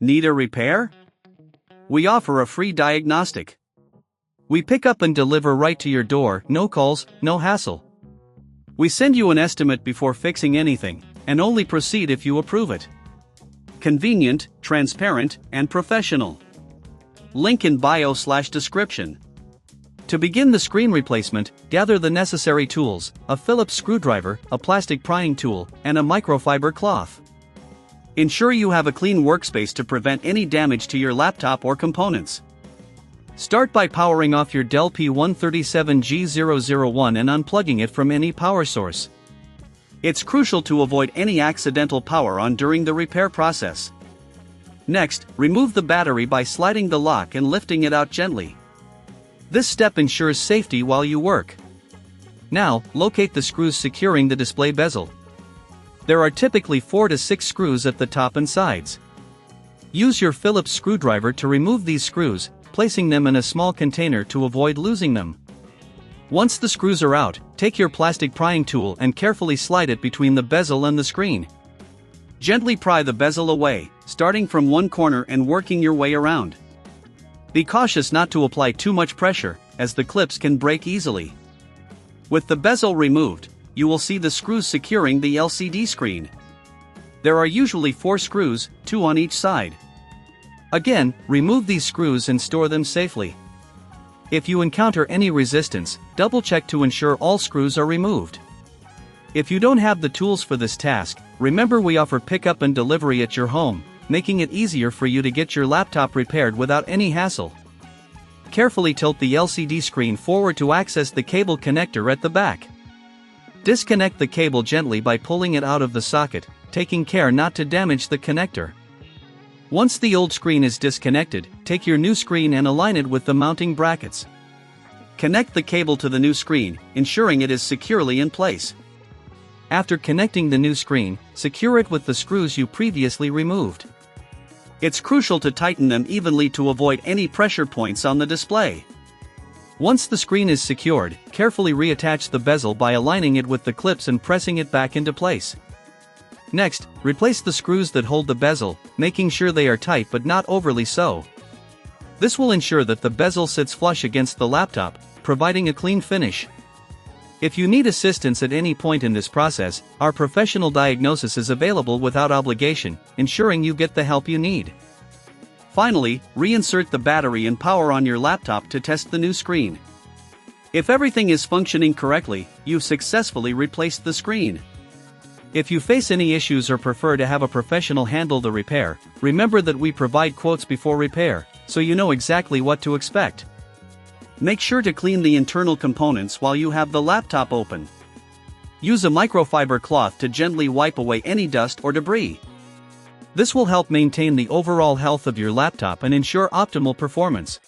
Need a repair? We offer a free diagnostic. We pick up and deliver right to your door, no calls, no hassle. We send you an estimate before fixing anything, and only proceed if you approve it. Convenient, transparent, and professional. Link in bio/description. To begin the screen replacement, gather the necessary tools: a Phillips screwdriver, a plastic prying tool, and a microfiber cloth. Ensure you have a clean workspace to prevent any damage to your laptop or components. Start by powering off your Dell P137G001 and unplugging it from any power source. It's crucial to avoid any accidental power on during the repair process. Next, remove the battery by sliding the lock and lifting it out gently. This step ensures safety while you work. Now, locate the screws securing the display bezel. There are typically 4 to 6 screws at the top and sides. Use your Phillips screwdriver to remove these screws, placing them in a small container to avoid losing them. Once the screws are out, take your plastic prying tool and carefully slide it between the bezel and the screen. Gently pry the bezel away, starting from one corner and working your way around. Be cautious not to apply too much pressure, as the clips can break easily. With the bezel removed, you will see the screws securing the LCD screen. There are usually 4 screws, 2 on each side. Again, remove these screws and store them safely. If you encounter any resistance, double-check to ensure all screws are removed. If you don't have the tools for this task, remember we offer pickup and delivery at your home, making it easier for you to get your laptop repaired without any hassle. Carefully tilt the LCD screen forward to access the cable connector at the back. Disconnect the cable gently by pulling it out of the socket, taking care not to damage the connector. Once the old screen is disconnected, take your new screen and align it with the mounting brackets. Connect the cable to the new screen, ensuring it is securely in place. After connecting the new screen, secure it with the screws you previously removed. It's crucial to tighten them evenly to avoid any pressure points on the display. Once the screen is secured, carefully reattach the bezel by aligning it with the clips and pressing it back into place. Next, replace the screws that hold the bezel, making sure they are tight but not overly so. This will ensure that the bezel sits flush against the laptop, providing a clean finish. If you need assistance at any point in this process, our professional diagnosis is available without obligation, ensuring you get the help you need. Finally, reinsert the battery and power on your laptop to test the new screen. If everything is functioning correctly, you've successfully replaced the screen. If you face any issues or prefer to have a professional handle the repair, remember that we provide quotes before repair, so you know exactly what to expect. Make sure to clean the internal components while you have the laptop open. Use a microfiber cloth to gently wipe away any dust or debris. This will help maintain the overall health of your laptop and ensure optimal performance.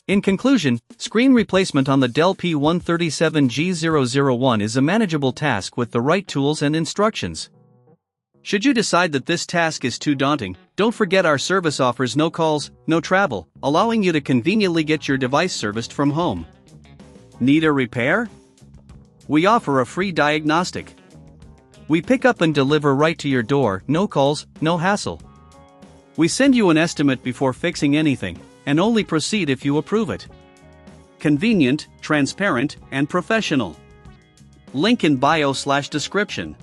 In conclusion, screen replacement on the Dell P137G001 is a manageable task with the right tools and instructions. Should you decide that this task is too daunting, don't forget our service offers no calls, no travel, allowing you to conveniently get your device serviced from home. Need a repair? We offer a free diagnostic. We pick up and deliver right to your door, no calls, no hassle. We send you an estimate before fixing anything, and only proceed if you approve it. Convenient, transparent, and professional. Link in bio/description.